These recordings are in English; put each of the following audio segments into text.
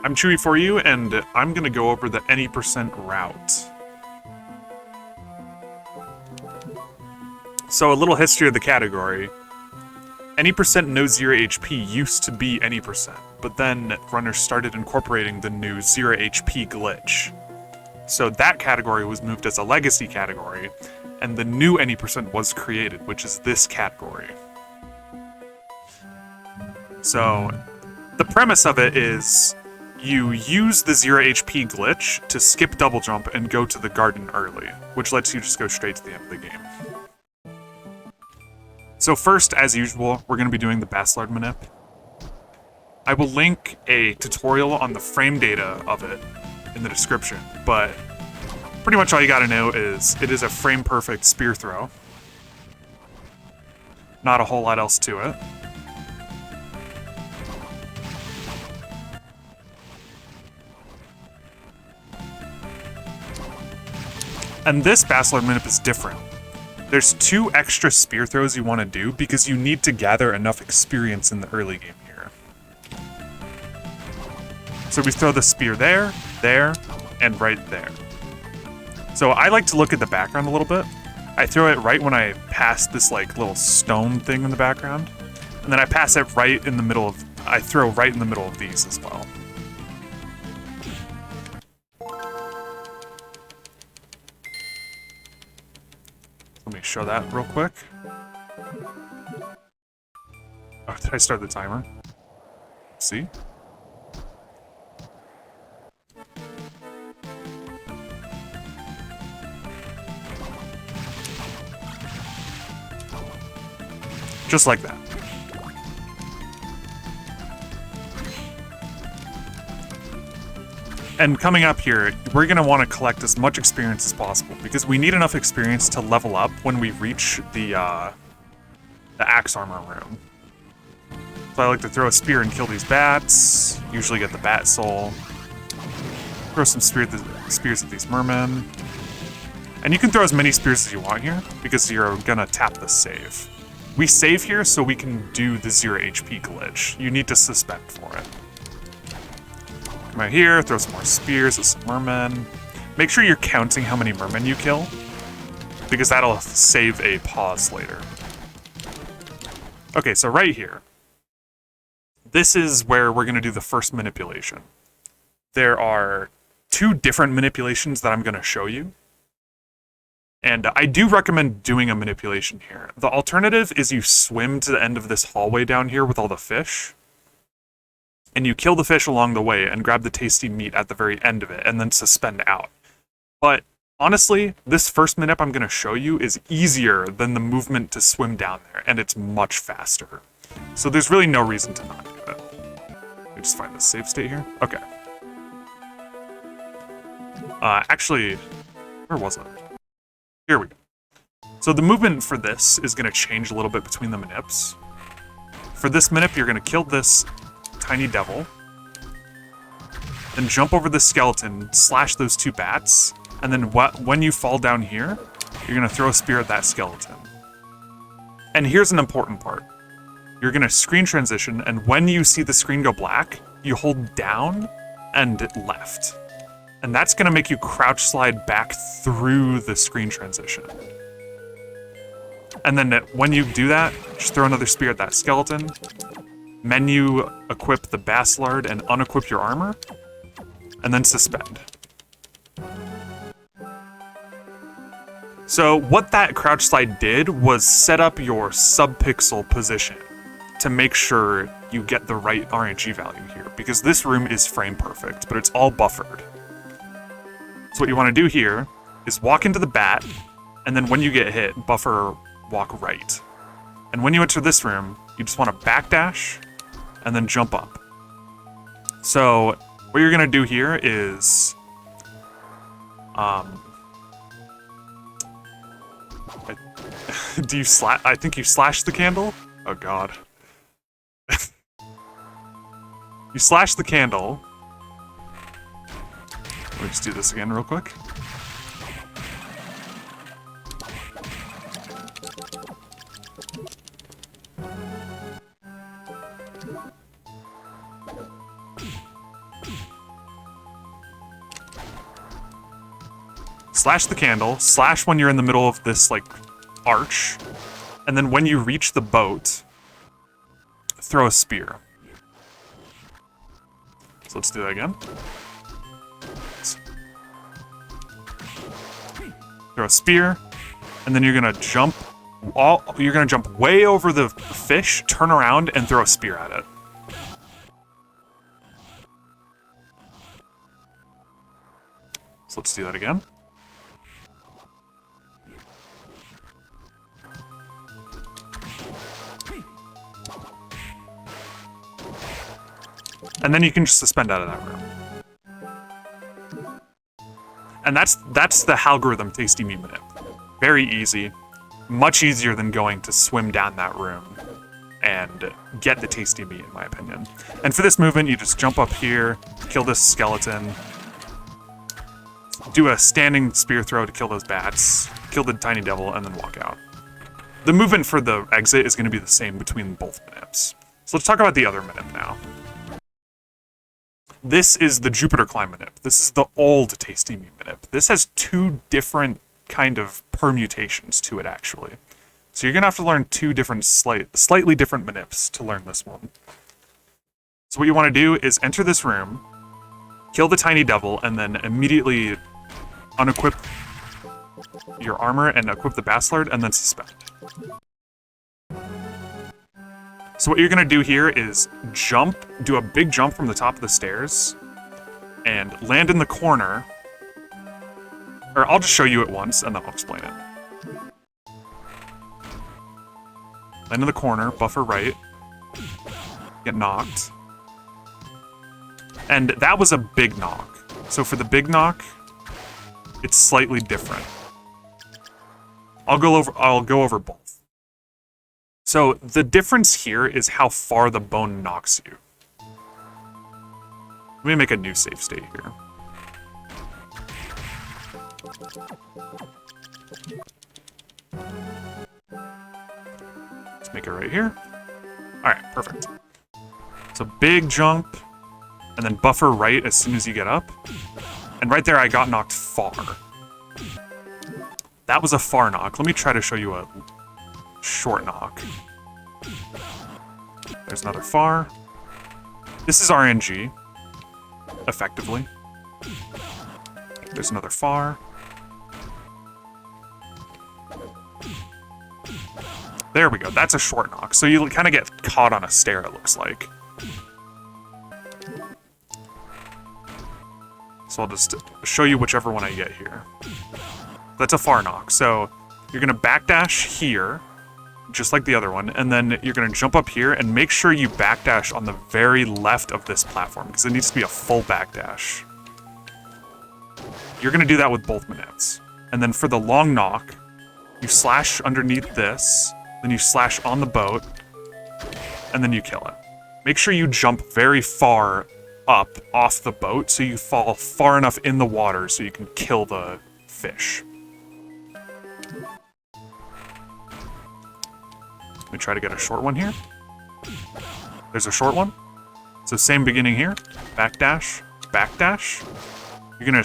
I'm Chewy for you, and I'm gonna go over the any percent route. So a little history of the category. Any percent no 0 HP used to be any percent, but then runners started incorporating the new 0 HP glitch. So that category was moved as a legacy category, and the new any percent was created, which is this category. So the premise of it is you use the 0 HP glitch to skip double jump and go to the garden early, which lets you just go straight to the end of the game. So first, as usual, we're going to be doing the Baselard Manip. I will link a tutorial on the frame data of it in the description, but pretty much all you gotta know is it is a frame-perfect spear throw. Not a whole lot else to it. And this Baselard Manip is different. There's 2 extra spear throws you want to do because you need to gather enough experience in the early game here. So we throw the spear there, and right there. So I like to look at the background a little bit. I throw it right when I pass this like little stone thing in the background, and then I pass it right in the middle of, I throw right in the middle of these as well. Let me show that real quick. Oh, did I start the timer? See? Just like that. And coming up here, we're going to want to collect as much experience as possible, because we need enough experience to level up when we reach the axe armor room. So I like to throw a spear and kill these bats, usually get the bat soul. Throw some spears at these mermen. And you can throw as many spears as you want here, because you're going to tap the save. We save here so we can do the 0 HP glitch. You need to suspend for it. Come out here, throw some more spears at some mermen. Make sure you're counting how many mermen you kill, because that'll save a pause later. Okay, so right here. This is where we're going to do the first manipulation. There are 2 different manipulations that I'm going to show you. And I do recommend doing a manipulation here. The alternative is you swim to the end of this hallway down here with all the fish, and you kill the fish along the way and grab the tasty meat at the very end of it, and then suspend out. But honestly, this first manip I'm going to show you is easier than the movement to swim down there, and it's much faster. So there's really no reason to not do it. Let me just find the save state here. Okay. Actually, where was it? Here we go. So the movement for this is going to change a little bit between the manips. For this manip, you're going to kill this tiny devil, then jump over the skeleton, slash those 2 bats, and then when you fall down here, you're going to throw a spear at that skeleton. And here's an important part. You're going to screen transition, and when you see the screen go black, you hold down and left. And that's going to make you crouch slide back through the screen transition. And then when you do that, just throw another spear at that skeleton. Menu equip the Baselard and unequip your armor. And then suspend. So what that crouch slide did was set up your sub-pixel position to make sure you get the right RNG value here, because this room is frame perfect, but it's all buffered. So what you want to do here is walk into the bat, and then when you get hit, buffer walk right. And when you enter this room, you just want to backdash, and then jump up. So what you're going to do here is... I think you slash the candle? Oh god. You slash the candle. Let me just do this again real quick. slash the candle, slash when you're in the middle of this, like, arch, and then when you reach the boat, throw a spear. So let's do that again. Throw a spear, and then you're gonna jump. You're gonna jump way over the fish, turn around, and throw a spear at it. So let's do that again. And then you can just suspend out of that room. And that's the Halgorithm Tasty Meat Manip. Very easy. Much easier than going to swim down that room and get the tasty meat, in my opinion. And for this movement, you just jump up here, kill this skeleton, do a standing spear throw to kill those bats, kill the tiny devil, and then walk out. The movement for the exit is going to be the same between both Manips. So let's talk about the other Manip now. This is the JupiterClimb Manip. This is the old Tasty Meat Manip. This has two different kind of permutations to it, actually. So you're going to have to learn two different, slightly different Manips to learn this one. So what you want to do is enter this room, kill the tiny devil, and then immediately unequip your armor and equip the Baselard, and then suspend. So what you're going to do here is jump, do a big jump from the top of the stairs, and land in the corner. Or I'll just show you it once, and then I'll explain it. Land in the corner, buffer right, get knocked. And that was a big knock. So for the big knock, it's slightly different. I'll go over both. So the difference here is how far the bone knocks you. Let me make a new save state here. Let's make it right here. Alright, perfect. So big jump, and then buffer right as soon as you get up. And right there I got knocked far. That was a far knock. Let me try to show you a short knock. There's another far. This is RNG, effectively. There's another far. There we go, that's a short knock. So you kind of get caught on a stair, it looks like. So I'll just show you whichever one I get here. That's a far knock. So you're gonna backdash here, just like the other one, and then you're gonna jump up here and make sure you backdash on the very left of this platform, because it needs to be a full backdash. You're gonna do that with both Manips. And then for the long knock, you slash underneath this, then you slash on the boat, and then you kill it. Make sure you jump very far up off the boat so you fall far enough in the water so you can kill the fish. Let me try to get a short one here. There's a short one. So same beginning here. Backdash, backdash. You're gonna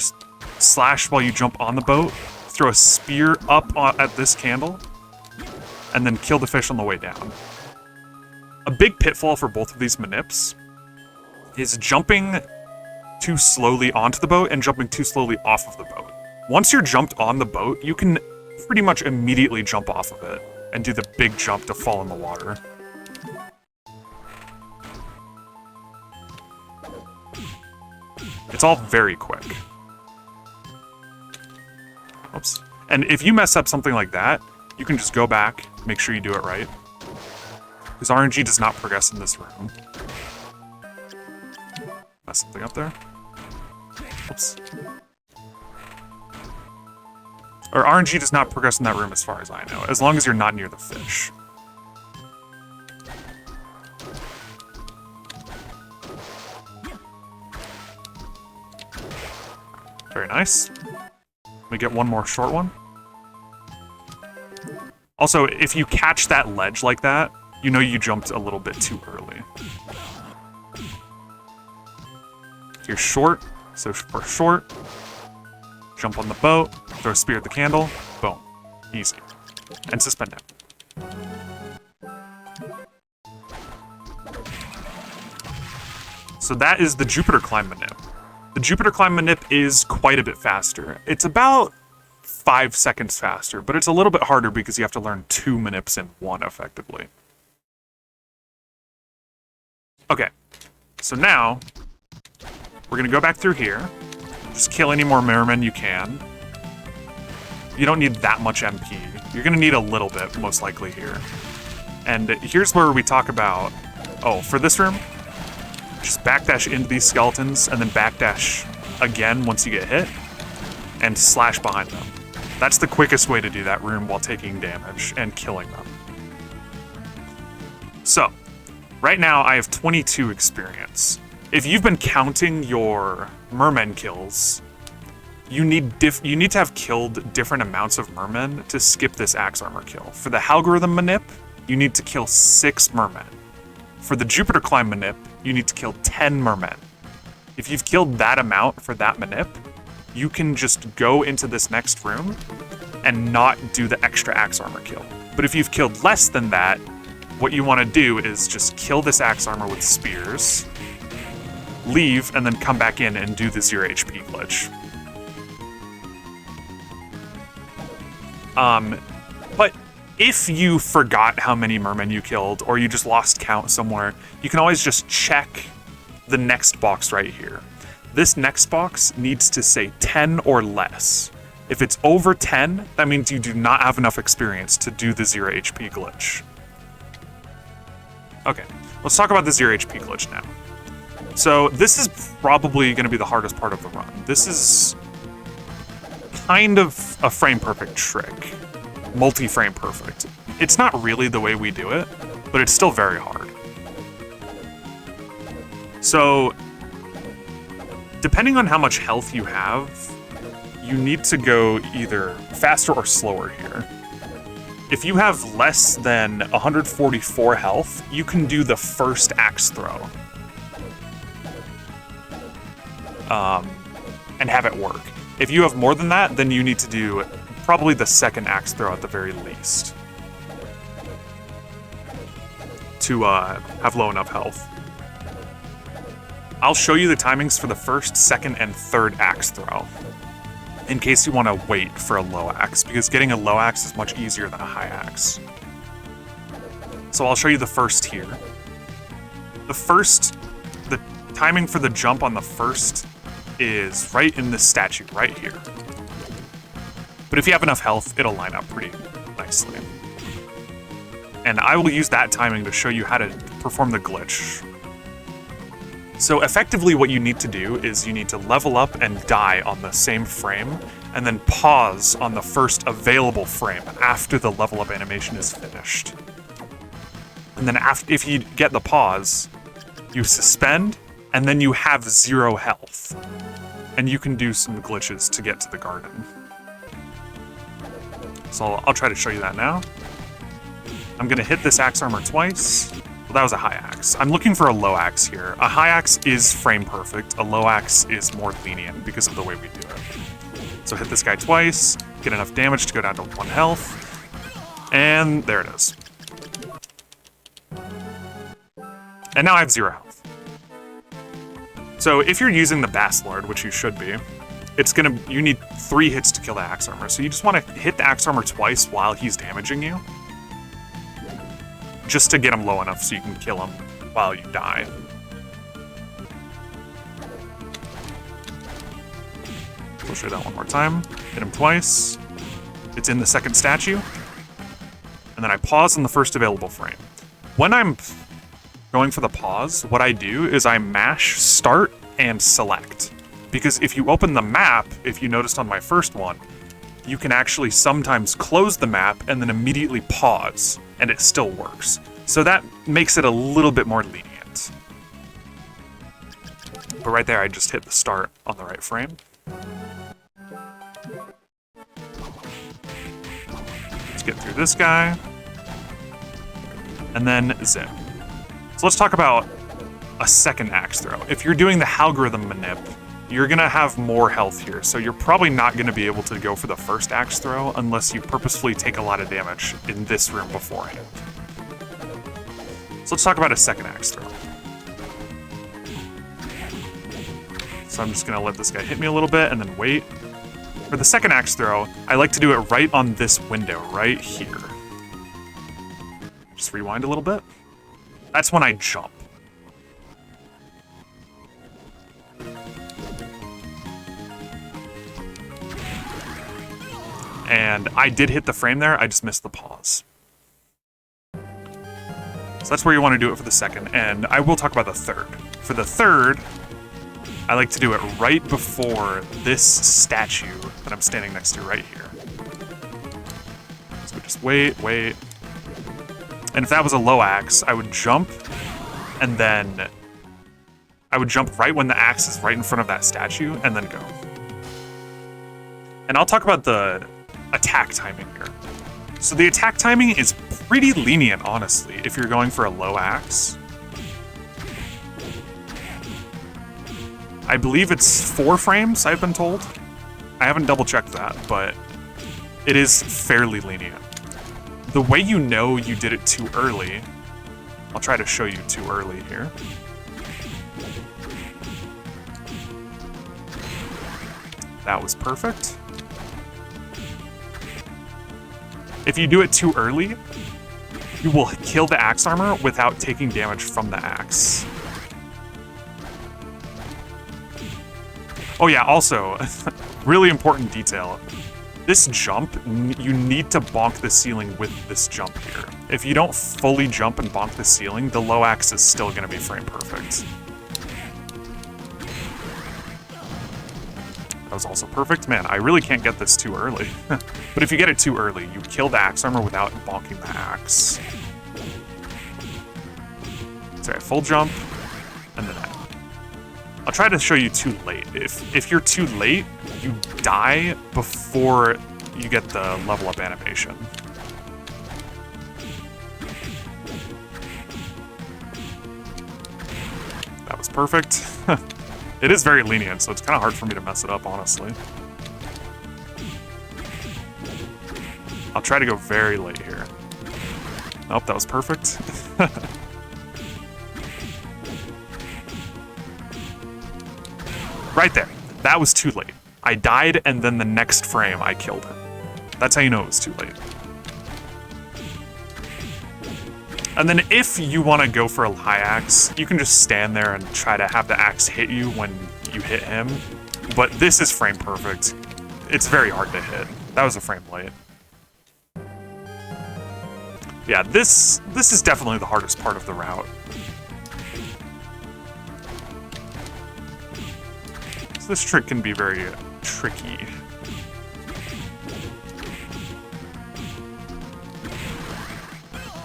slash while you jump on the boat, throw a spear up at this candle, and then kill the fish on the way down. A big pitfall for both of these Manips is jumping too slowly onto the boat and jumping too slowly off of the boat. Once you're jumped on the boat, you can pretty much immediately jump off of it and do the big jump to fall in the water. It's all very quick. Oops. And if you mess up something like that, you can just go back, make sure you do it right. Because RNG does not progress in this room. Mess something up there. Oops. Or RNG does not progress in that room as far as I know, as long as you're not near the fish. Very nice. Let me get one more short one. Also, if you catch that ledge like that, you know you jumped a little bit too early. You're short, so for short, jump on the boat, Throw a spear at the candle. Boom. Easy. And suspend him. So that is the JupiterClimb Manip. The JupiterClimb Manip is quite a bit faster. It's about 5 seconds faster, but it's a little bit harder because you have to learn 2 Manips in one, effectively. Okay, so now we're gonna go back through here. Just kill any more mermen you can. You don't need that much MP. You're gonna need a little bit, most likely, here. And here's where we talk about, oh, for this room, just backdash into these skeletons and then backdash again once you get hit and slash behind them. That's the quickest way to do that room while taking damage and killing them. So, right now I have 22 experience. If you've been counting your mermen kills, you need to have killed different amounts of mermen to skip this axe armor kill. For the Halgorithm Manip, you need to kill 6 mermen. For the JupiterClimb Manip, you need to kill 10 mermen. If you've killed that amount for that Manip, you can just go into this next room and not do the extra axe armor kill. But if you've killed less than that, what you want to do is just kill this axe armor with spears, leave, and then come back in and do the 0 HP glitch. But if you forgot how many mermen you killed, or you just lost count somewhere, you can always just check the next box right here. This next box needs to say 10 or less. If it's over 10, that means you do not have enough experience to do the 0 HP glitch. Okay, let's talk about the 0 HP glitch now. So this is probably going to be the hardest part of the run. This is kind of a frame perfect trick. Multi-frame perfect. It's not really the way we do it, but it's still very hard. So, depending on how much health you have, you need to go either faster or slower here. If you have less than 144 health, you can do the first axe throw. And have it work. If you have more than that, then you need to do probably the second axe throw at the very least to have low enough health. I'll show you the timings for the first, second, and third axe throw in case you want to wait for a low axe, because getting a low axe is much easier than a high axe. So I'll show you the first here. The timing for the jump on the first is right in this statue right here. But if you have enough health, it'll line up pretty nicely. And I will use that timing to show you how to perform the glitch. So effectively what you need to do is you need to level up and die on the same frame, and then pause on the first available frame after the level up animation is finished. And then if you get the pause, you suspend, and then you have 0 health. And you can do some glitches to get to the garden. So I'll try to show you that now. I'm gonna hit this axe armor twice. Well, that was a high axe. I'm looking for a low axe here. A high axe is frame perfect. A low axe is more lenient because of the way we do it. So hit this guy twice, get enough damage to go down to 1 health, and there it is. And now I have 0 health. So if you're using the Baselard, which you should be, you need 3 hits to kill the axe armor. So you just want to hit the axe armor twice while he's damaging you, just to get him low enough so you can kill him while you die. I'll show you that one more time. Hit him twice. It's in the second statue. And then I pause in the first available frame. When I'm going for the pause, what I do is I mash start and select. Because if you open the map, if you noticed on my first one, you can actually sometimes close the map and then immediately pause, and it still works. So that makes it a little bit more lenient. But right there, I just hit the start on the right frame. Let's get through this guy. And then zip. So let's talk about a second axe throw. If you're doing the Halgorithm Manip, you're gonna have more health here, so you're probably not gonna be able to go for the first axe throw unless you purposefully take a lot of damage in this room beforehand. So let's talk about a second axe throw. So I'm just gonna let this guy hit me a little bit and then wait. For the second axe throw, I like to do it right on this window, right here. Just rewind a little bit. That's when I jump. And I did hit the frame there, I just missed the pause. So that's where you want to do it for the second, and I will talk about the third. For the third, I like to do it right before this statue that I'm standing next to right here. So just wait. And if that was a low axe, I would jump, and then I would jump right when the axe is right in front of that statue, and then go. And I'll talk about the attack timing here. So the attack timing is pretty lenient, honestly, if you're going for a low axe. I believe it's 4 frames, I've been told. I haven't double-checked that, but it is fairly lenient. The way you know you did it too early, I'll try to show you too early here. That was perfect. If you do it too early, you will kill the axe armor without taking damage from the axe. Oh yeah, also, really important detail. This jump, you need to bonk the ceiling with this jump here. If you don't fully jump and bonk the ceiling, the low axe is still going to be frame perfect. That was also perfect. Man, I really can't get this too early. But if you get it too early, you kill the axe armor without bonking the axe. Sorry, full jump, and then I'll try to show you too late. If you're too late, you die before you get the level up animation. That was perfect. It is very lenient, so it's kind of hard for me to mess it up, honestly. I'll try to go very late here. Nope, that was perfect. Right there. That was too late. I died, and then the next frame, I killed him. That's how you know it was too late. And then if you want to go for a high axe, you can just stand there and try to have the axe hit you when you hit him. But this is frame perfect. It's very hard to hit. That was a frame late. Yeah, this is definitely the hardest part of the route. So this trick can be very tricky.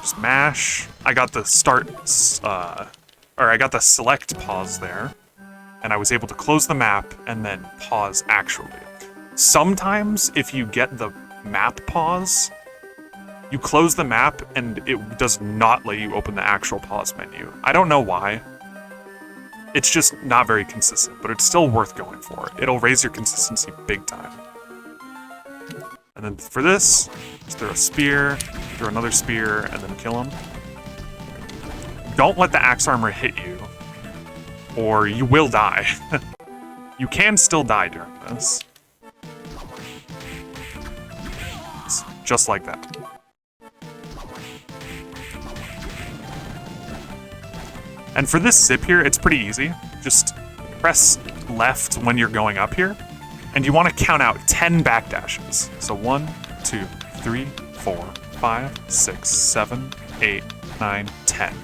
Just mash. I got the I got the select pause there, and I was able to close the map and then pause actually. Sometimes if you get the map pause, you close the map and it does not let you open the actual pause menu. I don't know why. It's just not very consistent, but it's still worth going for. It'll raise your consistency big time. And then for this, just throw a spear, throw another spear, and then kill him. Don't let the axe armor hit you, or you will die. You can still die during this. It's just like that. And for this zip here, it's pretty easy. Just press left when you're going up here, and you want to count out 10 backdashes. So 1, 2, 3, 4, 5, 6, 7, 8, 9, 10.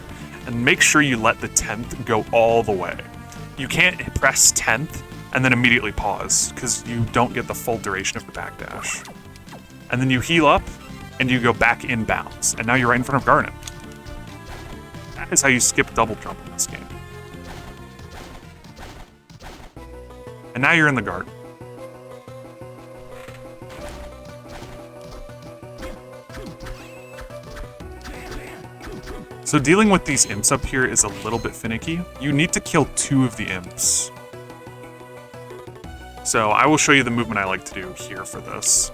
And make sure you let the 10th go all the way. You can't press 10th and then immediately pause, because you don't get the full duration of the backdash. And then you heal up, and you go back in bounds, and now you're right in front of Garden. That is how you skip double jump in this game. And now you're in the garden. So dealing with these imps up here is a little bit finicky. You need to kill 2 of the imps. So I will show you the movement I like to do here for this.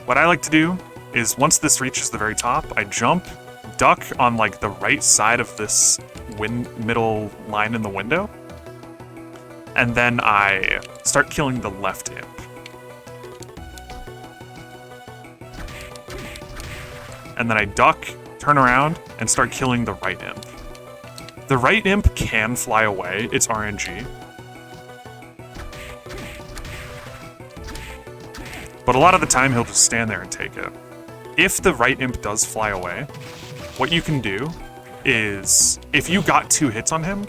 What I like to do is once this reaches the very top, I jump, duck on like the right side of this middle line in the window, and then I start killing the left imp. And then I duck, turn around, and start killing the right imp. The right imp can fly away, it's RNG. But a lot of the time, he'll just stand there and take it. If the right imp does fly away, what you can do is, if you got 2 hits on him,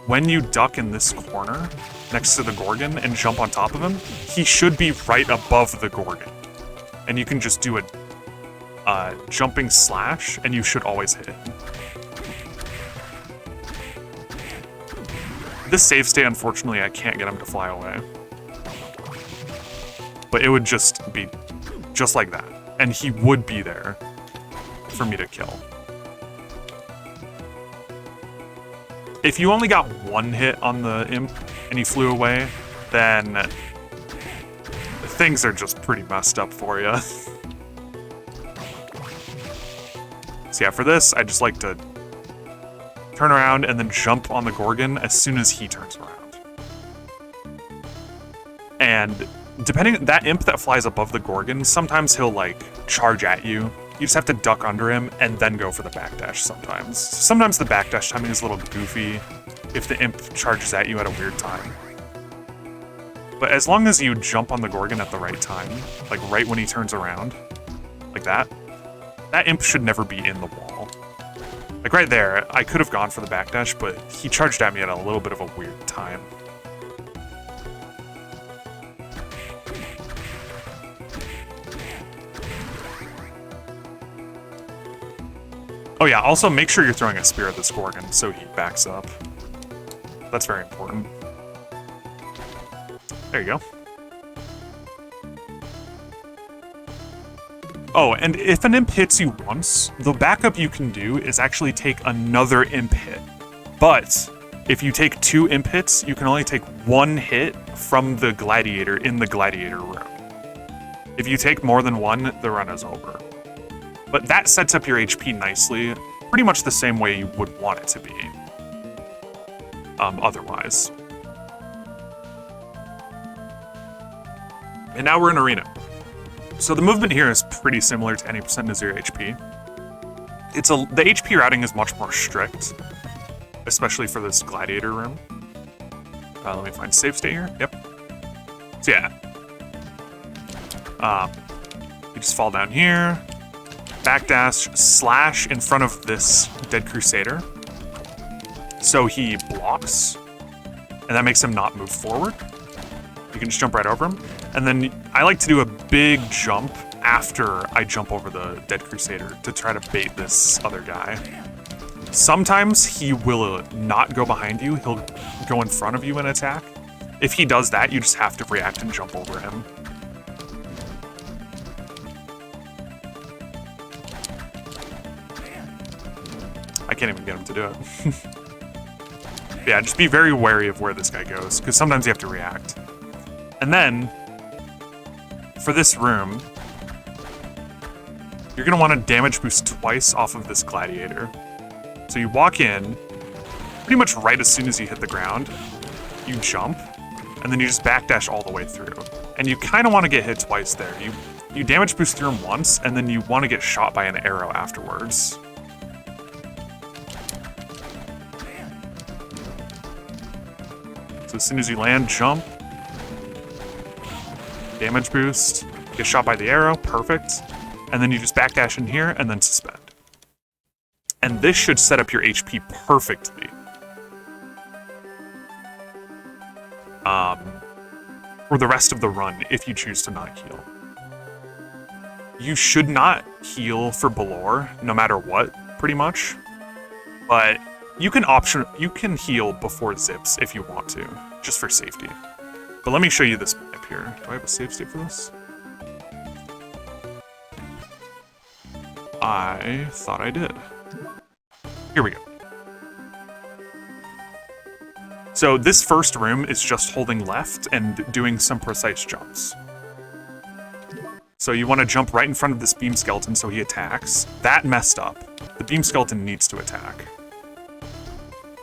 when you duck in this corner next to the Gorgon and jump on top of him, he should be right above the Gorgon. And you can just do a jumping slash, and you should always hit him. This save state, unfortunately, I can't get him to fly away. But it would just be just like that. And he would be there for me to kill. If you only got 1 hit on the imp and he flew away, then things are just pretty messed up for you. So yeah, for this, I just like to turn around and then jump on the Gorgon as soon as he turns around. And depending, that imp that flies above the Gorgon, sometimes he'll like charge at you. You just have to duck under him and then go for the backdash sometimes. Sometimes the backdash timing is a little goofy if the imp charges at you at a weird time. But as long as you jump on the Gorgon at the right time, like right when he turns around, like that imp should never be in the wall. Like right there, I could have gone for the backdash, but he charged at me at a little bit of a weird time. Oh yeah, also make sure you're throwing a spear at this Gorgon so he backs up. That's very important. There you go. Oh, and if an imp hits you once, the backup you can do is actually take another imp hit. But if you take 2 imp hits, you can only take 1 hit from the gladiator in the gladiator room. If you take more than 1, the run is over. But that sets up your HP nicely, pretty much the same way you would want it to be. Otherwise. And now we're in Arena. So the movement here is pretty similar to any percent of 0 HP. The HP routing is much more strict, especially for this gladiator room. Let me find save state here. Yep. So yeah. You just fall down here. Backdash, slash in front of this Dead Crusader. So he blocks, and that makes him not move forward. You can just jump right over him. And then I like to do a big jump after I jump over the Dead Crusader to try to bait this other guy. Sometimes he will not go behind you, he'll go in front of you and attack. If he does that, you just have to react and jump over him. I can't even get him to do it. Yeah, just be very wary of where this guy goes, because sometimes you have to react. And then, for this room, you're going to want to damage boost twice off of this gladiator. So you walk in, pretty much right as soon as you hit the ground, you jump, and then you just backdash all the way through. And you kind of want to get hit twice there. You damage boost through him once, and then you want to get shot by an arrow afterwards. So as soon as you land, jump, damage boost, get shot by the arrow, perfect. And then you just backdash in here and then suspend. And this should set up your HP perfectly. For the rest of the run, if you choose to not heal. You should not heal for Balore, no matter what, pretty much. But you can heal before zips if you want to, just for safety. But let me show you this map here. Do I have a save state for this? I thought I did. Here we go. So this first room is just holding left and doing some precise jumps. So you want to jump right in front of this beam skeleton so he attacks. That messed up. The beam skeleton needs to attack.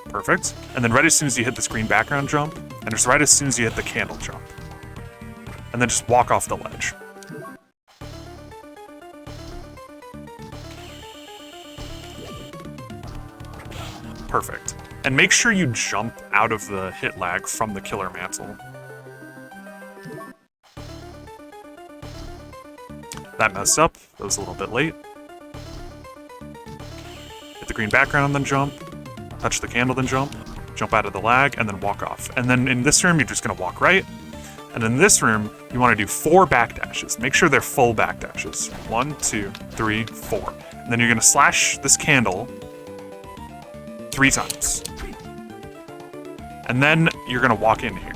Perfect. And then right as soon as you hit this green background jump, and just right as soon as you hit the candle jump. And then just walk off the ledge. Perfect. And make sure you jump out of the hit lag from the killer mantle. That messed up. That was a little bit late. Hit the green background, then jump. Touch the candle, then jump. Jump out of the lag, and then walk off. And then in this room, you're just gonna walk right. And in this room, you wanna do 4 backdashes. Make sure they're full backdashes. 1, 2, 3, 4. And then you're gonna slash this candle 3 times. And then you're gonna walk in here.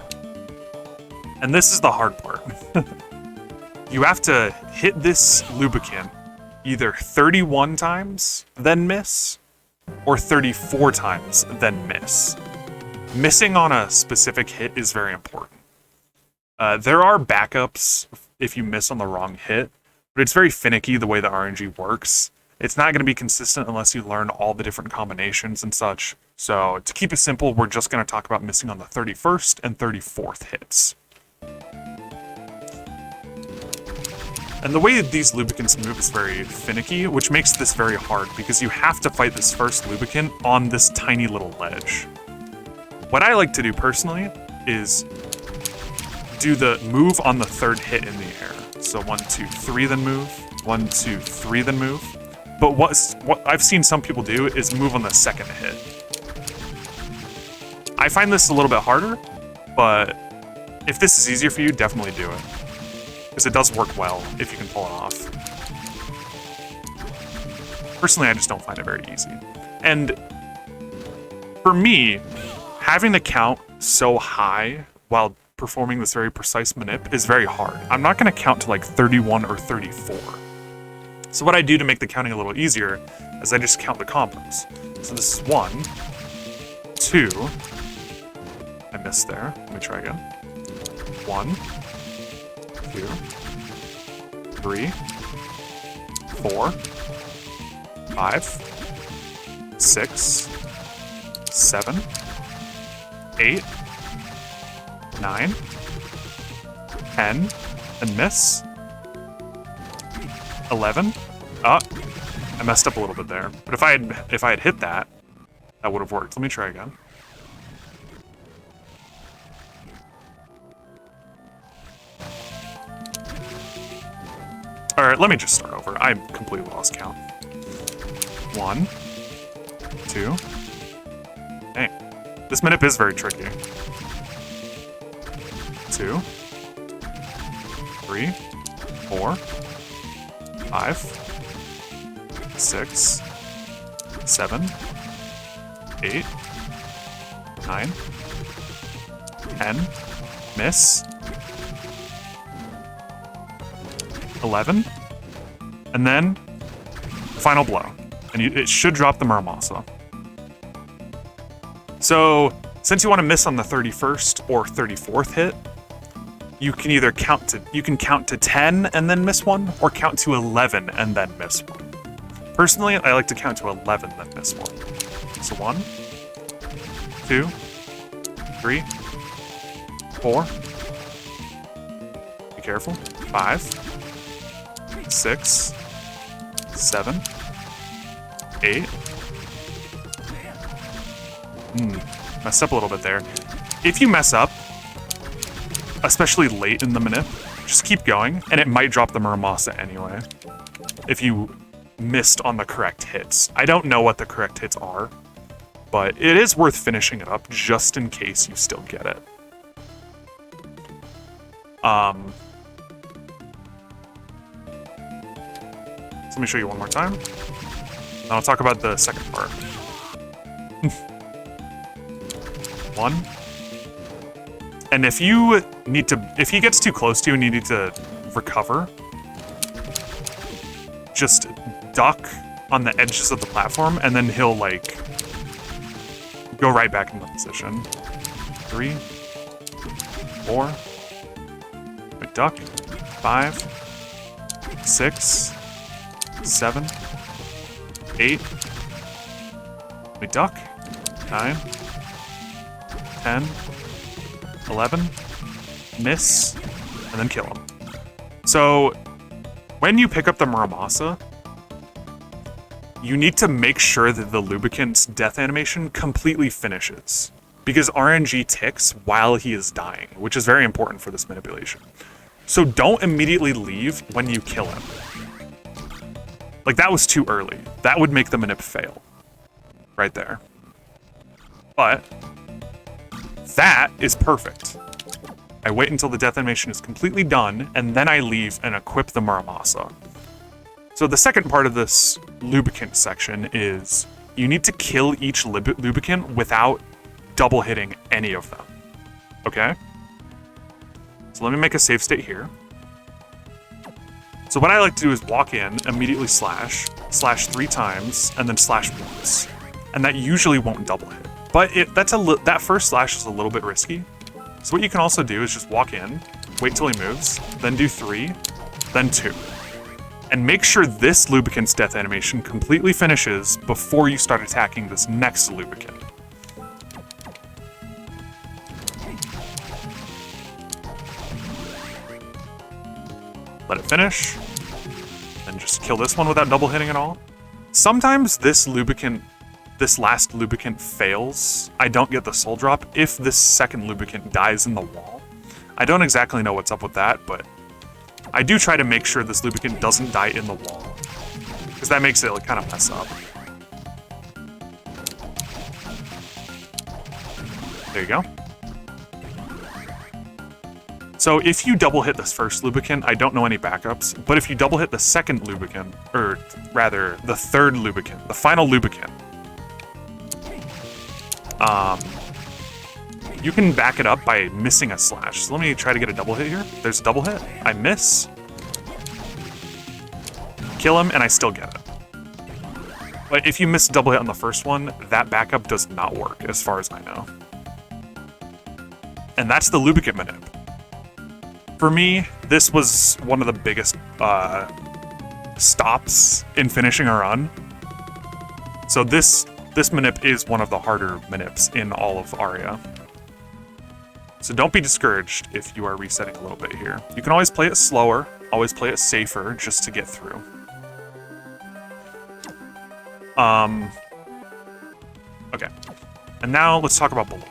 And this is the hard part. You have to hit this Lubicant either 31 times, then miss, or 34 times, then miss. Missing on a specific hit is very important. There are backups if you miss on the wrong hit, but it's very finicky the way the RNG works. It's not going to be consistent unless you learn all the different combinations and such. So to keep it simple, we're just going to talk about missing on the 31st and 34th hits. And the way these Lubicants move is very finicky, which makes this very hard because you have to fight this first Lubicant on this tiny little ledge. What I like to do personally is do the move on the 3rd hit in the air. So 1, 2, 3, then move. 1, 2, 3, then move. But what I've seen some people do is move on the 2nd hit. I find this a little bit harder, but if this is easier for you, definitely do it. Because it does work well if you can pull it off. Personally, I just don't find it very easy. And for me, having the count so high while performing this very precise manip is very hard. I'm not going to count to like 31 or 34. So what I do to make the counting a little easier is I just count the combos. So this is 1, 2, I missed there. Let me try again. 1, 2, 3, 4, 5, 6, 7, 8, 9, 10, and miss. 11. I messed up a little bit there. But if I had hit that, that would have worked. Let me try again. Alright, let me just start over. I completely lost count. 1, 2. Dang. This manip is very tricky. 2, 3, 4, 5, 6, 7, 8, 9, 10, miss. 11, and then final blow. And it should drop the Muramasa. So, since you want to miss on the 31st or 34th hit, you can either count to 10 and then miss one, or count to 11 and then miss one. Personally, I like to count to 11 then miss one. So 1, 2, 3, 4. Be careful. 5. 6, 7, 8. Messed up a little bit there. If you mess up, especially late in the manip, just keep going, and it might drop the Muramasa anyway. If you missed on the correct hits. I don't know what the correct hits are, but it is worth finishing it up just in case you still get it. So let me show you one more time. And I'll talk about the second part. 1. And if he gets too close to you and you need to recover, just duck on the edges of the platform and then he'll like go right back into position. 3, 4. We duck. 5, 6, 7, 8. We duck. 9, 10, 11. Miss, and then kill him. So, when you pick up the Muramasa, you need to make sure that the Lubicant's death animation completely finishes, because RNG ticks while he is dying, which is very important for this manipulation. So don't immediately leave when you kill him. Like, that was too early. That would make the manip fail. Right there. But that is perfect. I wait until the death animation is completely done, and then I leave and equip the Muramasa. So the second part of this Lubicant section is you need to kill each Lubicant without double hitting any of them. Okay? So let me make a save state here. So what I like to do is walk in, immediately slash 3 times, and then slash once. And that usually won't double hit. But that first slash is a little bit risky. So what you can also do is just walk in, wait till he moves, then do 3, then 2. And make sure this Lubicant's death animation completely finishes before you start attacking this next Lubicant. Let it finish, then just kill this one without double hitting at all. Sometimes this last Lubicant fails. I don't get the soul drop if this second Lubicant dies in the wall. I don't exactly know what's up with that, but I do try to make sure this Lubicant doesn't die in the wall, because that makes it like kind of mess up. There you go. So if you double hit this first Lubicant, I don't know any backups, but if you double hit the second Lubicant, or rather the third Lubicant, the final Lubicant, you can back it up by missing a slash. So let me try to get a double hit here. There's a double hit. I miss. Kill him, and I still get it. But if you miss a double hit on the first one, that backup does not work, as far as I know. And that's the Lubicant Manip. For me, this was one of the biggest stops in finishing a run. So this Manip is one of the harder Manips in all of Aria. So don't be discouraged if you are resetting a little bit here. You can always play it slower, always play it safer, just to get through. Okay. And now let's talk about Balore.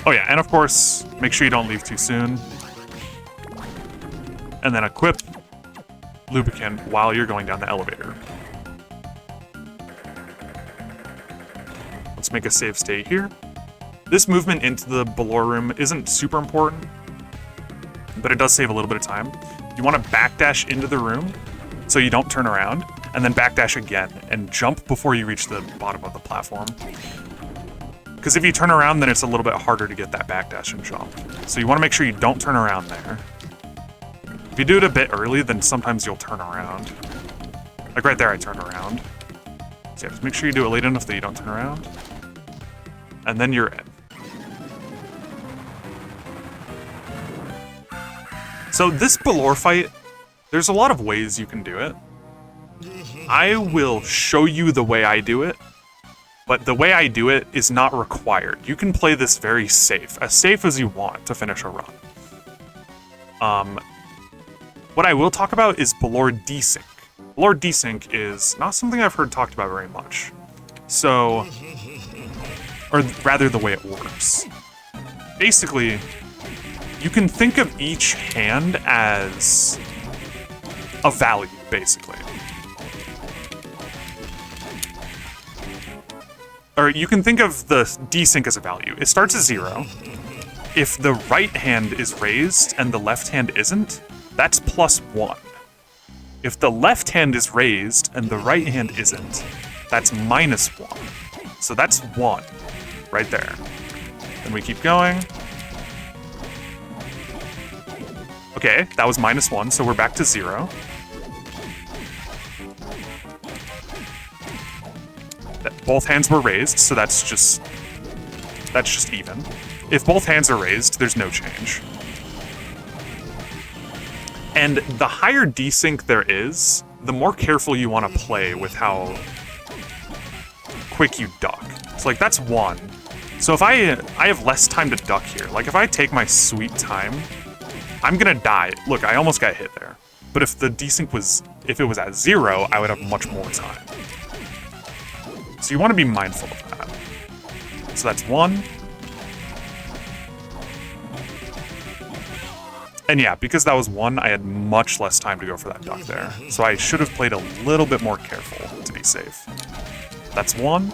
Oh yeah, and of course, make sure you don't leave too soon. And then equip Lubicant while you're going down the elevator. Let's make a save state here. This movement into the Balore room isn't super important, but it does save a little bit of time. You want to backdash into the room so you don't turn around, and then backdash again and jump before you reach the bottom of the platform. Because if you turn around, then it's a little bit harder to get that backdash and jump. So you want to make sure you don't turn around there. If you do it a bit early, then sometimes you'll turn around. Like right there, I turned around. So yeah, just make sure you do it late enough that you don't turn around. And then you're in. So this Balore fight, there's a lot of ways you can do it. I will show you the way I do it, but the way I do it is not required. You can play this very safe as you want to finish a run. What I will talk about is Balore desync. Balore desync is not something I've heard talked about very much. So, or rather the way it works. Basically, you can think of each hand as a value, basically. Or you can think of the desync as a value. It starts at 0. If the right hand is raised and the left hand isn't, that's +1. If the left hand is raised and the right hand isn't, that's -1. So that's 1, right there. Then we keep going. Okay, that was -1, so we're back to 0. Both hands were raised, so that's just even. If both hands are raised, there's no change. And the higher desync there is, the more careful you want to play with how quick you duck. So like that's 1. So if I have less time to duck here, like if I take my sweet time, I'm gonna die. Look, I almost got hit there. But if the desync was, if it was at 0, I would have much more time. So you want to be mindful of that. So that's 1. And yeah, because that was 1, I had much less time to go for that duck there. So I should have played a little bit more careful to be safe. That's 1.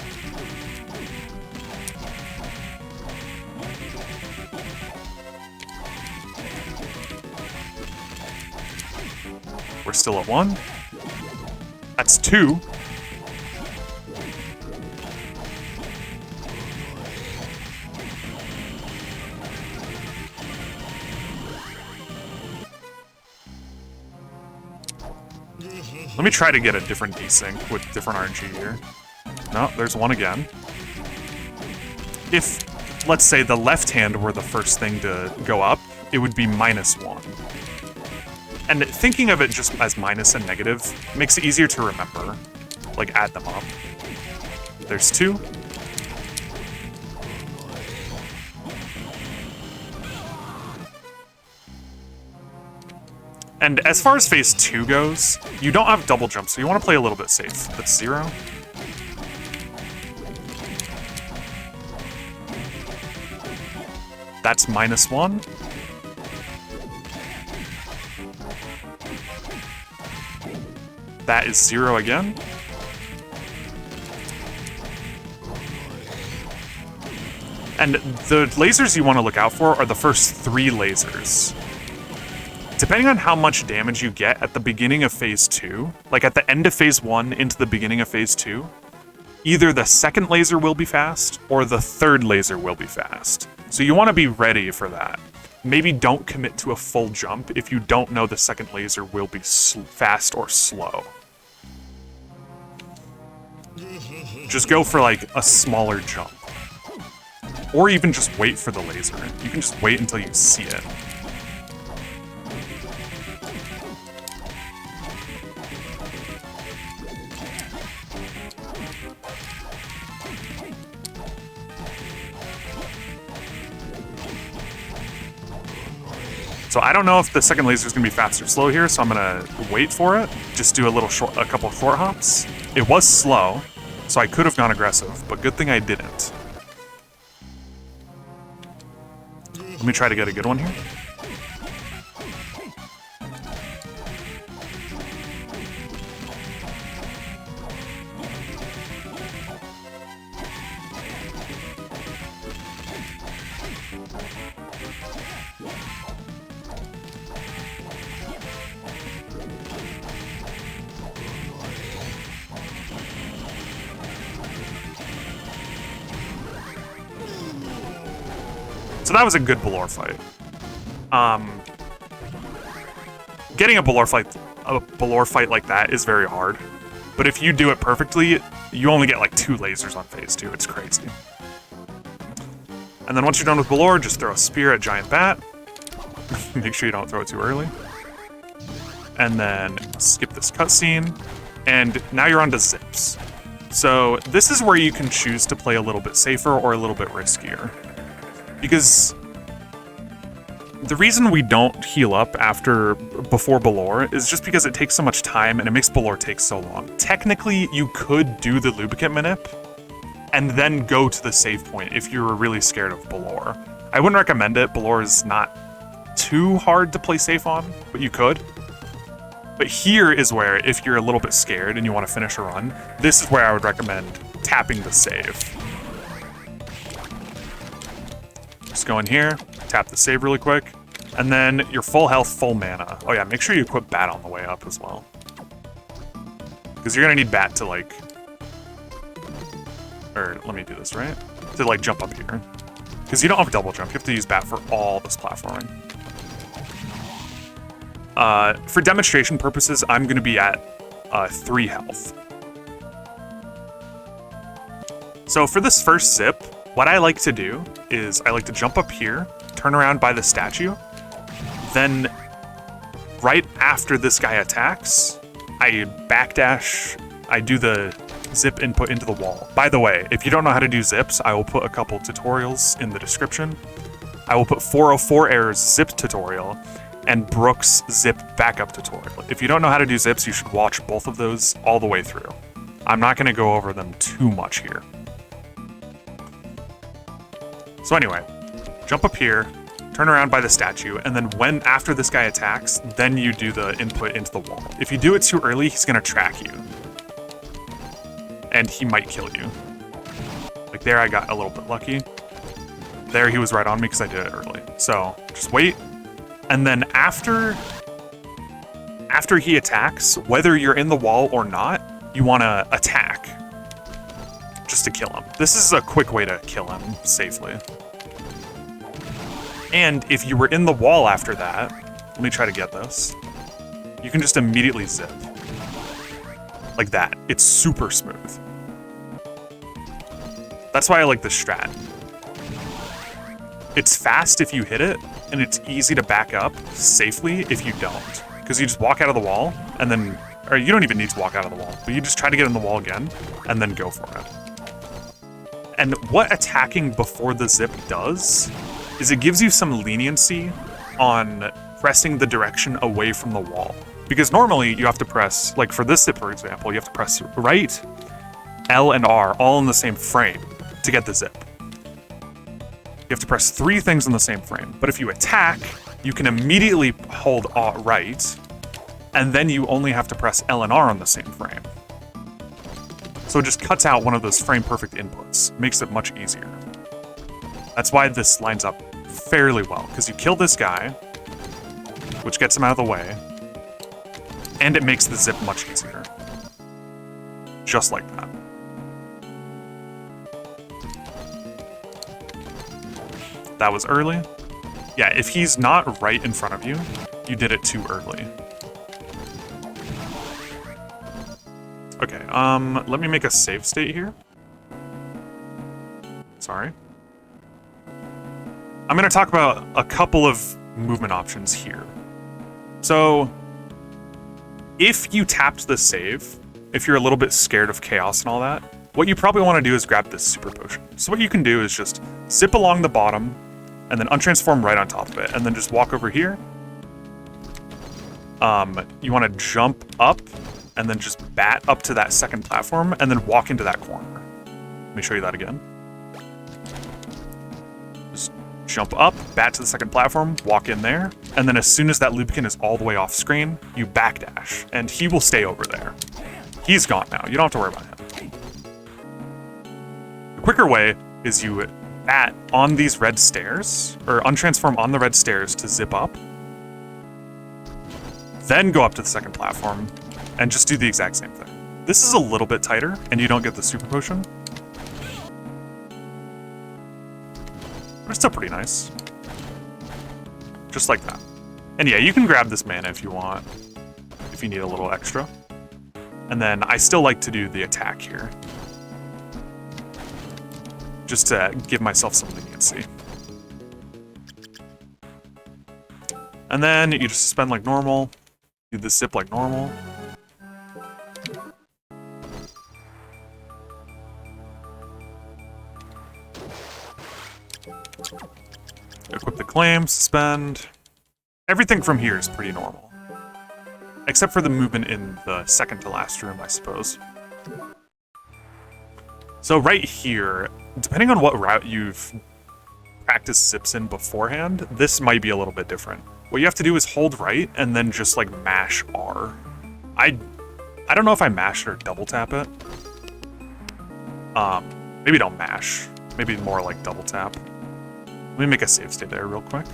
We're still at 1. That's 2. Let me try to get a different desync with different RNG here. No, there's 1 again. If, let's say, the left hand were the first thing to go up, it would be -1. And thinking of it just as minus and negative makes it easier to remember. Like, add them up. There's 2. And as far as phase 2 goes, you don't have double jump, so you want to play a little bit safe. That's 0. That's -1. That is 0 again. And the lasers you want to look out for are the first 3 lasers. Depending on how much damage you get at the beginning of phase 2, like at the end of phase 1 into the beginning of phase 2, either the second laser will be fast or the third laser will be fast. So you want to be ready for that. Maybe don't commit to a full jump if you don't know the second laser will be fast or slow. Just go for like a smaller jump. Or even just wait for the laser. You can just wait until you see it. So I don't know if the second laser is going to be fast or slow here, so I'm going to wait for it. Just do a couple of short hops. It was slow, so I could have gone aggressive, but good thing I didn't. Let me try to get a good one here. So that was a good Balore fight. Getting a Balore fight like that is very hard. But if you do it perfectly, you only get like 2 lasers on phase 2. It's crazy. And then once you're done with Balore, just throw a spear at Giant Bat. Make sure you don't throw it too early. And then skip this cutscene. And now you're on to Zips. So this is where you can choose to play a little bit safer or a little bit riskier. Because the reason we don't heal up before Balore is just because it takes so much time and it makes Balore take so long. Technically, you could do the Lubicant Manip and then go to the save point if you were really scared of Balore. I wouldn't recommend it. Balore is not too hard to play safe on, but you could. But here is where, if you're a little bit scared and you want to finish a run, this is where I would recommend tapping the save. Just go in here, tap the save really quick, and then you're full health, full mana. Oh yeah, make sure you equip Bat on the way up as well. Because you're gonna need Bat to like... Or, let me do this, right? To like jump up here. Because you don't have a double jump, you have to use Bat for all this platforming. For demonstration purposes, I'm gonna be at 3 health. So for this first zip, what I like to do is I like to jump up here, turn around by the statue, then right after this guy attacks, I backdash, I do the zip input into the wall. By the way, if you don't know how to do zips, I will put a couple tutorials in the description. I will put 404 Errors zip tutorial and Brooks zip backup tutorial. If you don't know how to do zips, you should watch both of those all the way through. I'm not gonna go over them too much here. So anyway, jump up here, turn around by the statue, and then after this guy attacks, then you do the input into the wall. If you do it too early, he's gonna track you. And he might kill you. Like there I got a little bit lucky. There he was right on me because I did it early. So just wait. And then after he attacks, whether you're in the wall or not, you wanna attack. Just to kill him. This is a quick way to kill him safely. And if you were in the wall after that, let me try to get this. You can just immediately zip. Like that. It's super smooth. That's why I like this strat. It's fast if you hit it, and it's easy to back up safely if you don't. Because you just walk out of the wall, and then, or you don't even need to walk out of the wall, but you just try to get in the wall again, and then go for it. And what attacking before the zip does is it gives you some leniency on pressing the direction away from the wall. Because normally you have to press, like for this zip for example, you have to press right, L, and R all in the same frame to get the zip. You have to press 3 things in the same frame. But if you attack, you can immediately hold right, and then you only have to press L and R on the same frame. So it just cuts out one of those frame perfect inputs, makes it much easier. That's why this lines up fairly well, because you kill this guy, which gets him out of the way, and it makes the zip much easier. Just like that. That was early. Yeah, if he's not right in front of you, you did it too early. Okay, let me make a save state here. Sorry. I'm gonna talk about a couple of movement options here. So, if you tapped the save, if you're a little bit scared of chaos and all that, what you probably want to do is grab this super potion. So what you can do is just zip along the bottom, and then untransform right on top of it, and then just walk over here. You want to jump up, and then just bat up to that second platform, and then walk into that corner. Let me show you that again. Just jump up, bat to the second platform, walk in there, and then as soon as that Lubicant is all the way off screen, you backdash, and he will stay over there. He's gone now, you don't have to worry about him. The quicker way is you bat on these red stairs, or untransform on the red stairs to zip up, then go up to the second platform, and just do the exact same thing. This is a little bit tighter, and you don't get the super potion. But it's still pretty nice. Just like that. And yeah, you can grab this mana if you want, if you need a little extra. And then I still like to do the attack here, just to give myself some leniency. And then you just suspend like normal, do the zip like normal. Equip the claim, suspend. Everything from here is pretty normal. Except for the movement in the second to last room, I suppose. So right here, depending on what route you've practiced zips in beforehand, this might be a little bit different. What you have to do is hold right and then just like mash R. I don't know if I mash it or double tap it. Maybe don't mash. Maybe more like double tap. Let me make a save state there real quick.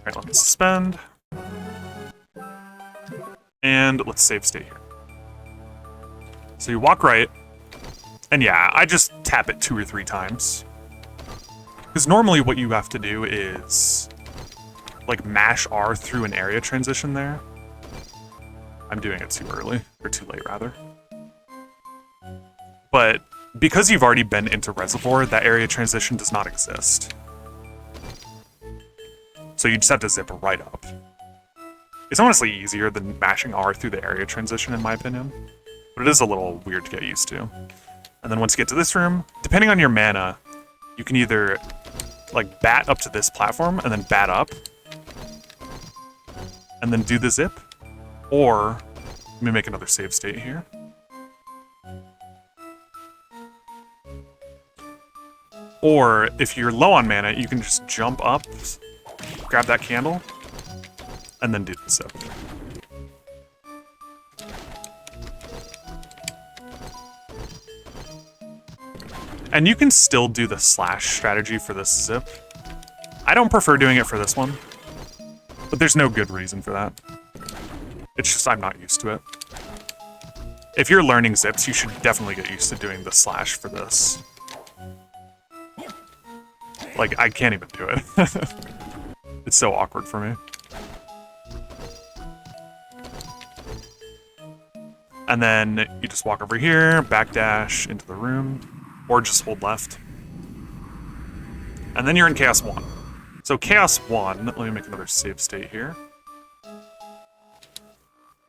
Right, let me suspend. And let's save state here. So you walk right, and yeah, I just tap it 2 or 3 times. Because normally what you have to do is like mash R through an area transition there. I'm doing it too early, or too late rather. But because you've already been into Reservoir, that area transition does not exist. So you just have to zip right up. It's honestly easier than mashing R through the area transition in my opinion. But it is a little weird to get used to. And then once you get to this room, depending on your mana, you can either like bat up to this platform and then bat up and then do the zip, or let me make another save state here. Or if you're low on mana, you can just jump up, grab that candle, and then do the zip. And you can still do the slash strategy for this zip. I don't prefer doing it for this one, but there's no good reason for that. It's just I'm not used to it. If you're learning zips, you should definitely get used to doing the slash for this. Like, I can't even do it. It's so awkward for me. And then you just walk over here, backdash into the room, or just hold left. And then you're in Chaos 1. So Chaos 1, let me make another save state here.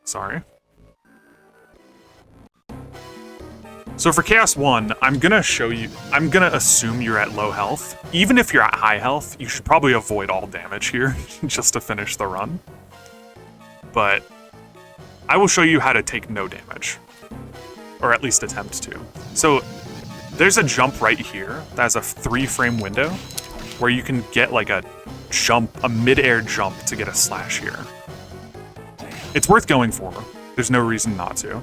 Sorry. So for Chaos 1, I'm gonna assume you're at low health. Even if you're at high health, you should probably avoid all damage here, just to finish the run. But I will show you how to take no damage. Or at least attempt to. So there's a jump right here that has a 3-frame window where you can get like a mid-air jump to get a slash here. It's worth going for. There's no reason not to.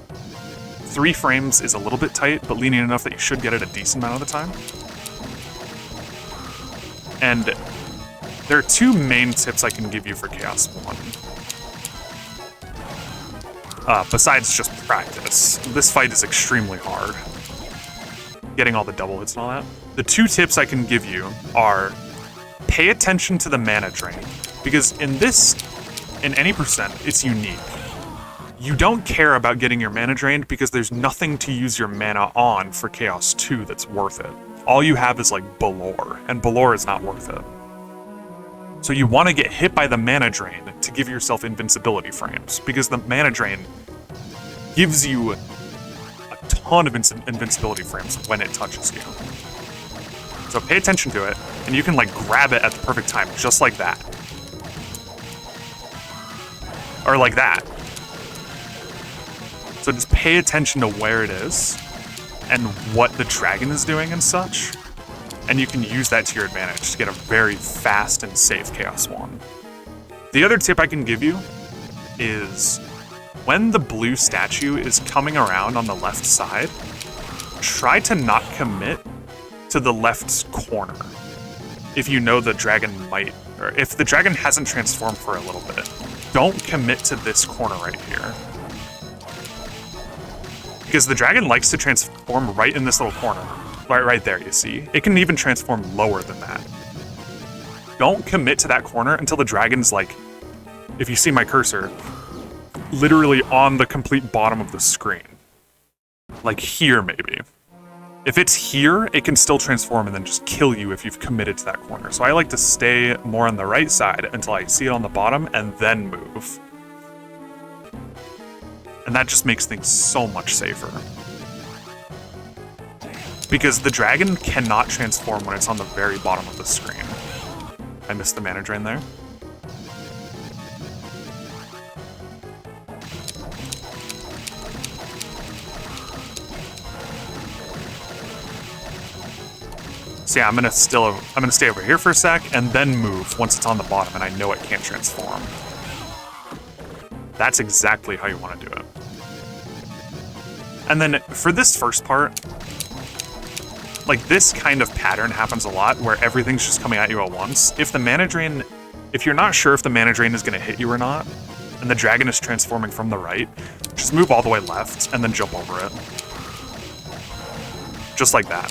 3 frames is a little bit tight, but lenient enough that you should get it a decent amount of the time. And there are 2 main tips I can give you for Chaos 1. Besides just practice. This fight is extremely hard. Getting all the double hits and all that. The 2 tips I can give you are pay attention to the mana drain, because in any percent, it's unique. You don't care about getting your mana drained because there's nothing to use your mana on for Chaos 2 that's worth it. All you have is like Balore, and Balore is not worth it. So you want to get hit by the mana drain to give yourself invincibility frames, because the mana drain gives you a ton of invincibility frames when it touches you. So pay attention to it, and you can like grab it at the perfect time, just like that. Or like that. So just pay attention to where it is, and what the dragon is doing and such, and you can use that to your advantage to get a very fast and safe Chaos 1. The other tip I can give you is when the blue statue is coming around on the left side, try to not commit to the left corner. If you know the dragon might, or if the dragon hasn't transformed for a little bit, don't commit to this corner right here. Because the dragon likes to transform right in this little corner. Right there, you see? It can even transform lower than that. Don't commit to that corner until the dragon's like, if you see my cursor, literally on the complete bottom of the screen. Like here, maybe. If it's here, it can still transform and then just kill you if you've committed to that corner. So I like to stay more on the right side until I see it on the bottom and then move. And that just makes things so much safer. Because the dragon cannot transform when it's on the very bottom of the screen. I missed the mana drain there. So yeah, I'm gonna stay over here for a sec and then move once it's on the bottom and I know it can't transform. That's exactly how you want to do it. And then for this first part, like this kind of pattern happens a lot where everything's just coming at you at once. If the mana drain If you're not sure if the mana drain is going to hit you or not, and the dragon is transforming from the right, just move all the way left and then jump over it. Just like that.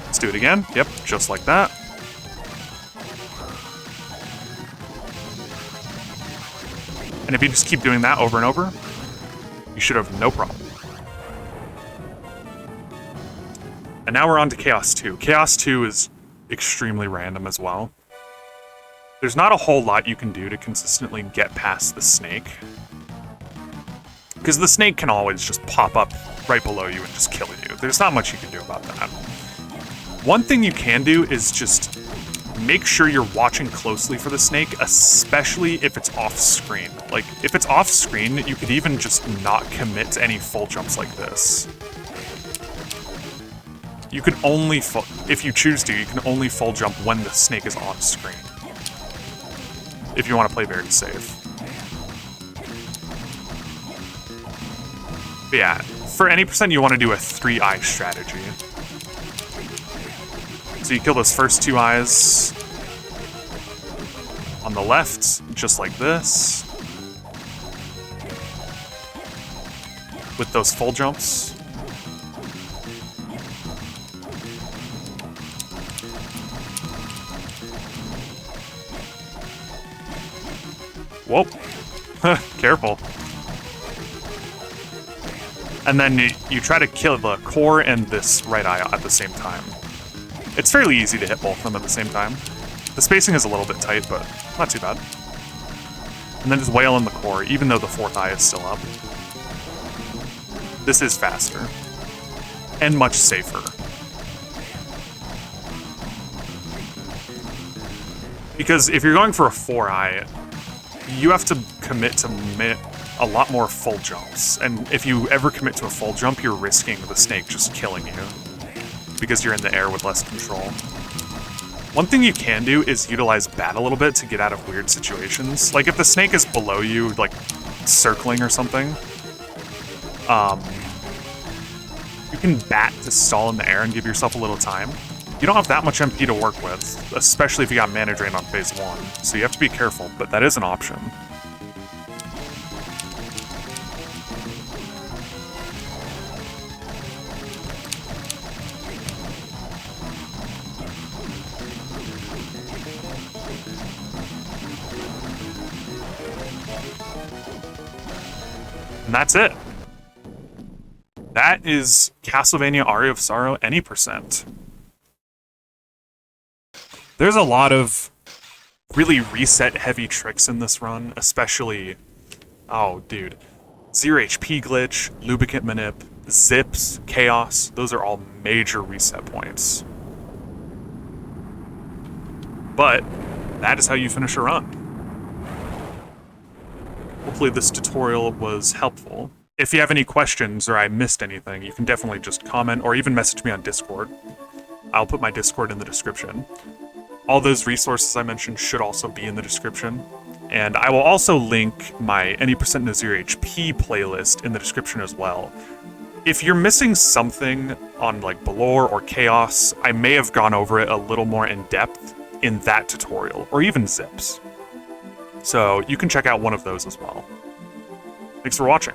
Let's do it again. Yep, just like that. And if you just keep doing that over and over, you should have no problem. And now we're on to Chaos 2. Chaos 2 is extremely random as well. There's not a whole lot you can do to consistently get past the snake. Because the snake can always just pop up right below you and just kill you. There's not much you can do about that. One thing you can do is just make sure you're watching closely for the snake, especially if it's off screen. Like, if it's off screen, you could even just not commit to any full jumps like this. You can only, if you choose to, you can only full jump when the snake is on screen. If you want to play very safe. But yeah, for any percent you want to do a 3-eye strategy. So you kill those first 2 eyes on the left, just like this. With those full jumps. Whoa. Careful. And then you try to kill the core and this right eye at the same time. It's fairly easy to hit both of them at the same time. The spacing is a little bit tight, but not too bad. And then just wail in the core, even though the 4th eye is still up. This is faster. And much safer. Because if you're going for a 4-eye, you have to commit to a lot more full jumps. And if you ever commit to a full jump, you're risking the snake just killing you. Because you're in the air with less control. One thing you can do is utilize bat a little bit to get out of weird situations. Like if the snake is below you, like circling or something, you can bat to stall in the air and give yourself a little time. You don't have that much MP to work with, especially if you got mana drain on phase 1, so you have to be careful, but that is an option. And that's it. That is Castlevania Aria of Sorrow any percent. There's a lot of really reset-heavy tricks in this run, especially... Oh, dude. 0 HP glitch, Lubicant Manip, Zips, Chaos, those are all major reset points. But that is how you finish a run. Hopefully this tutorial was helpful. If you have any questions or I missed anything, you can definitely just comment or even message me on Discord. I'll put my Discord in the description. All those resources I mentioned should also be in the description. And I will also link my any percent no 0 HP playlist in the description as well. If you're missing something on like Balore or Chaos, I may have gone over it a little more in depth in that tutorial, or even Zips. So you can check out one of those as well. Thanks for watching.